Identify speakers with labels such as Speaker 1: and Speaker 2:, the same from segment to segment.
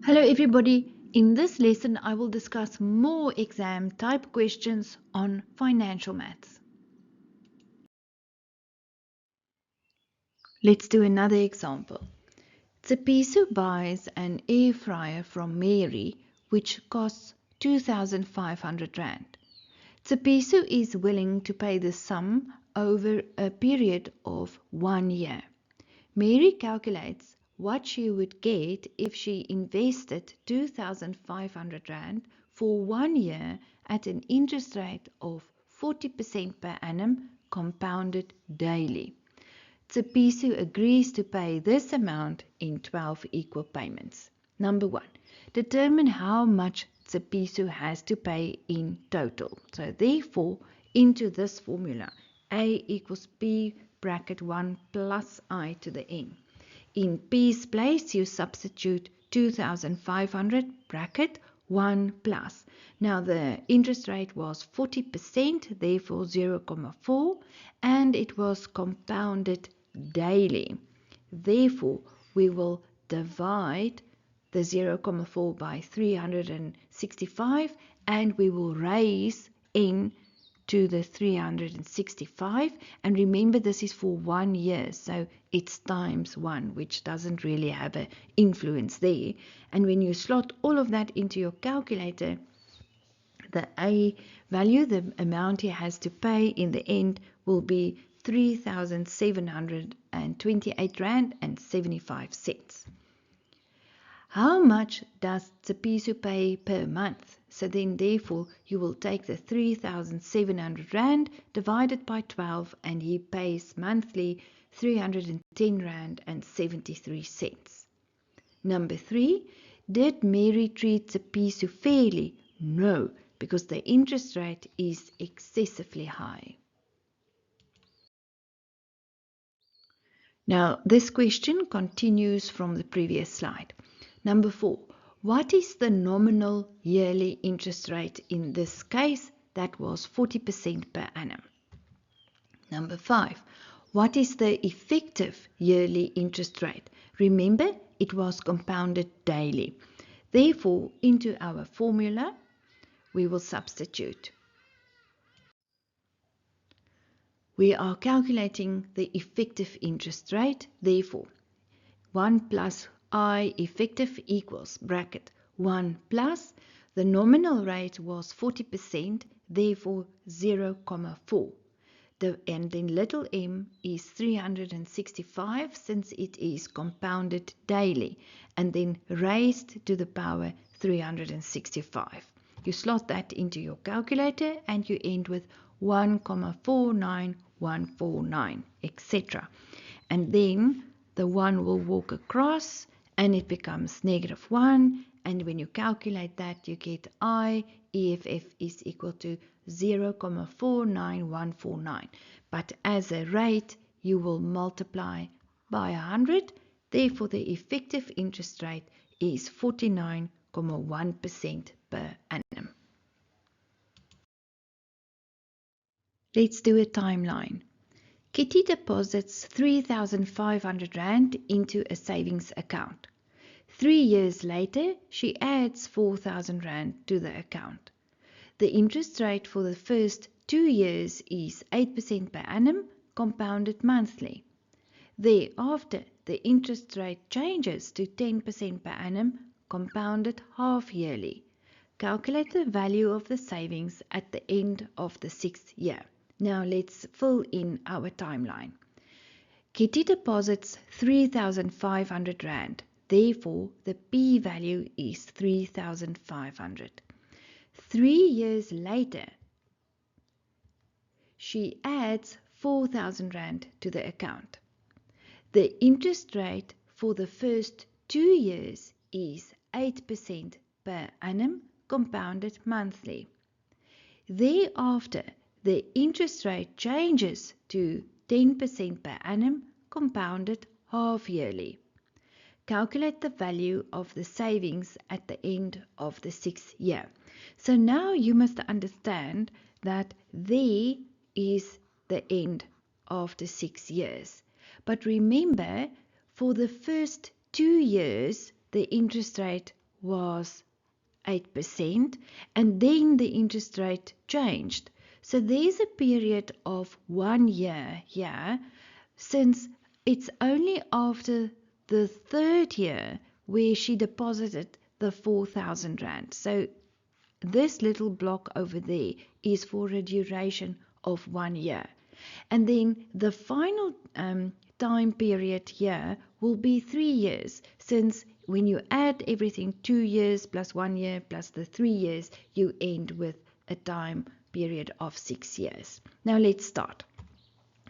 Speaker 1: Hello everybody, in this lesson I will discuss more exam type questions on financial maths. Let's do another example. Tsepiso buys an air fryer from Mary which costs 2,500 Rand. Tsepiso is willing to pay the sum over a period of 1 year. Mary calculates what she would get if she invested 2,500 Rand for 1 year at an interest rate of 40% per annum compounded daily. Tsepiso agrees to pay this amount in 12 equal payments. Number 1. Determine how much Tsepiso has to pay in total. So therefore, into this formula, A equals P bracket 1 plus I to the n. In P's place, you substitute 2,500 bracket 1 plus. Now the interest rate was 40%, therefore 0,4, and it was compounded daily. Therefore, we will divide the 0,4 by 365 and we will raise n to the 365, and remember this is for 1 year, so it's times 1, which doesn't really have an influence there. And when you slot all of that into your calculator, the A value, the amount he has to pay in the end, will be 3,728 Rand and 75 cents. How much does Tsepiso pay per month? So then therefore you will take the 3,700 Rand divided by 12 and he pays monthly 310 Rand and 73 cents. Number 3, did Mary treat Tsepiso fairly? No, because the interest rate is excessively high. Now this question continues from the previous slide. Number 4, what is the nominal yearly interest rate in this case? That was 40% per annum. Number 5, what is the effective yearly interest rate? Remember, it was compounded daily. Therefore, into our formula, we will substitute. We are calculating the effective interest rate. Therefore, 1 plus I effective equals bracket 1 plus the nominal rate was 40%, therefore 0,4. And then little m is 365 since it is compounded daily and then raised to the power 365. You slot that into your calculator and you end with 1,49149, etc. And then the 1 will walk across and it becomes -1, and when you calculate that you get I EFF is equal to 0,49149, but as a rate you will multiply by 100, therefore the effective interest rate is 49,1% per annum. Let's do a timeline. Kitty deposits 3,500 Rand into a savings account. 3 years later, she adds 4,000 Rand to the account. The interest rate for the first 2 years is 8% per annum, compounded monthly. Thereafter, the interest rate changes to 10% per annum, compounded half yearly. Calculate the value of the savings at the end of the 6th year. Now let's fill in our timeline. Kitty deposits 3,500 Rand. Therefore, the P value is 3,500. 3 years later, she adds 4,000 Rand to the account. The interest rate for the first 2 years is 8% per annum, compounded monthly. Thereafter, the interest rate changes to 10% per annum, compounded half yearly. Calculate the value of the savings at the end of the 6th year. So now you must understand that there is the end of the 6 years. But remember, for the first 2 years, the interest rate was 8%, and then the interest rate changed. So there's a period of 1 year here, since it's only after the third year where she deposited the 4,000 rand. So this little block over there is for a duration of 1 year. And then the final time period here will be 3 years, since when you add everything, 2 years plus 1 year plus the 3 years, you end with a time period of 6 years. Now let's start.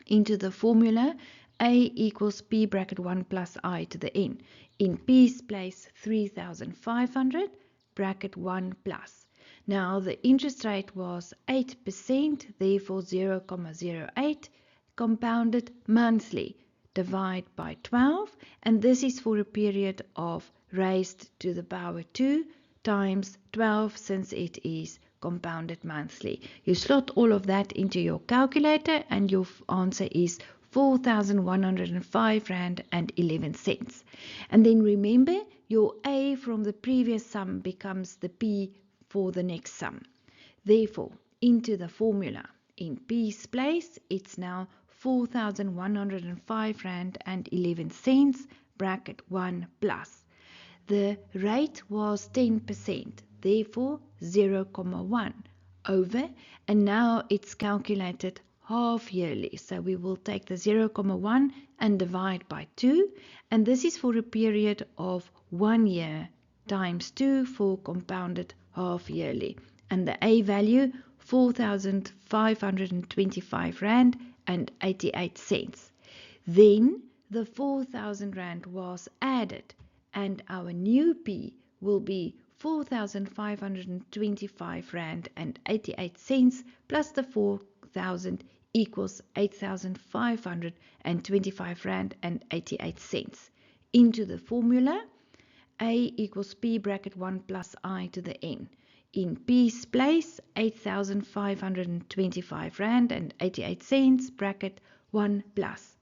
Speaker 1: Into the formula, A equals P bracket 1 plus I to the N. In P's place, 3,500 bracket 1 plus. Now the interest rate was 8%, therefore 0,08, compounded monthly. Divide by 12, and this is for a period of raised to the power 2 times 12, since it is compounded monthly. You slot all of that into your calculator and your answer is 4,105 rand and 11 cents. And then remember, your A from the previous sum becomes the P for the next sum. Therefore, into the formula, in P's place, it's now 4,105 rand and 11 cents bracket 1 plus. The rate was 10%, therefore 0,1 over, and now it's calculated half yearly. So we will take the 0,1 and divide by 2, and this is for a period of 1 year times 2 for compounded half yearly. And the A value, 4,525 rand and 88 cents. Then the 4,000 rand was added, and our new P will be 4,525 rand and 88 cents plus the 4,000 equals 8,525 rand and 88 cents. Into the formula, A equals P bracket 1 plus I to the N. In P's place, 8,525 rand and 88 cents bracket 1 plus.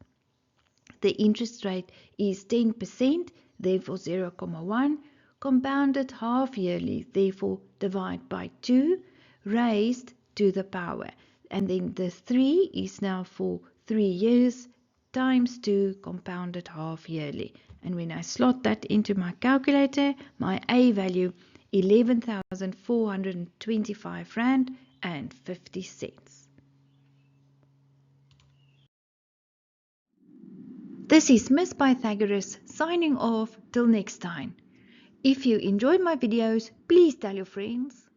Speaker 1: The interest rate is 10%, therefore 0,1, compounded half yearly, therefore divide by 2, raised to the power. And then the 3 is now for 3 years times 2 compounded half yearly. And when I slot that into my calculator, my A value, 11,425 rand and 50 cents. This is Miss Pythagoras signing off till next time. If you enjoyed my videos, please tell your friends.